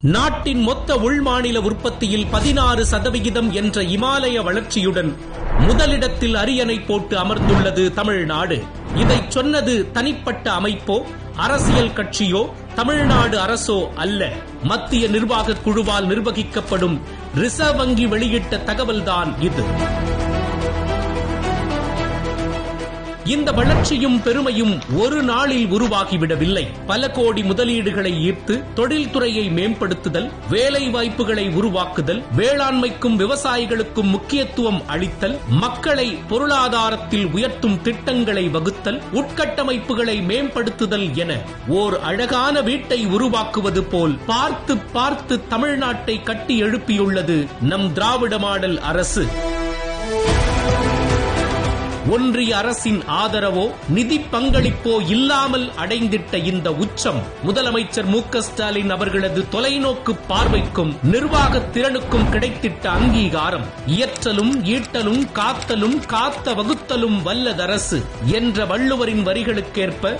நாட்டின் மொத்த உள்மாநில உற்பத்தியில் 16% என்ற இமாலய வளர்ச்சியுடன் முதலிடத்தில் அரியணை போட்டு அமர்ந்துள்ளது தமிழ்நாடு. இதைச் சொன்னது தனிப்பட்ட அமைப்போ அரசியல் கட்சியோ தமிழ்நாடு அரசோ அல்ல, மத்திய நிர்வாக குழுவால் நிர்வகிக்கப்படும் ரிசர்வ் வங்கி வெளியிட்ட தகவல்தான் இது. இந்த வளர்ச்சியும் பெருமையும் ஒரு நாளில் உருவாகிவிடவில்லை. பல கோடி முதலீடுகளை ஈர்த்து தொழில்துறையை மேம்படுத்துதல், வேலை வாய்ப்புகளை உருவாக்குதல், வேளாண்மைக்கும் விவசாயிகளுக்கும் முக்கியத்துவம் அளித்தல், மக்களை பொருளாதாரத்தில் உயர்த்தும் திட்டங்களை வகுத்தல், உட்கட்டமைப்புகளை மேம்படுத்துதல் என ஓர் அழகான வீட்டை உருவாக்குவது போல் பார்த்து பார்த்து தமிழ்நாட்டை கட்டி எழுப்பியுள்ளது நம் திராவிட மாடல் அரசு. ஒன்றிய அரசின் ஆதரவோ நிதி பங்களிப்போ இல்லாமல் அடைந்திட்ட இந்த உச்சம் முதலமைச்சர் மு.க.ஸ்டாலின் அவர்களது தொலைநோக்கு பார்வைக்கும் நிர்வாக திறனுக்கும் கிடைத்திட்ட அங்கீகாரம். இயற்றலும் ஈட்டலும் காத்தலும் காத்த வகுத்தலும் வல்லதரசு என்ற வள்ளுவரின் வரிகளுக்கேற்ப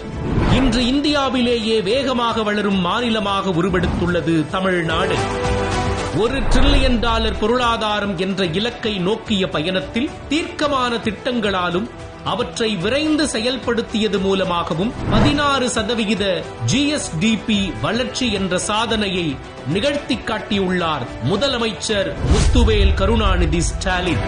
இன்று இந்தியாவிலேயே வேகமாக வளரும் மாநிலமாக உருவெடுத்துள்ளது தமிழ்நாடு. $1 டிரில்லியன் பொருளாதாரம் என்ற இலக்கை நோக்கிய பயணத்தில் தீர்க்கமான திட்டங்களாலும் அவற்றை விரைந்து செயல்படுத்தியது மூலமாகவும் 16% GSDP வளர்ச்சி என்ற சாதனையை நிகழ்த்தி காட்டியுள்ளார் முதலமைச்சர் முத்துவேல் கருணாநிதி ஸ்டாலின்.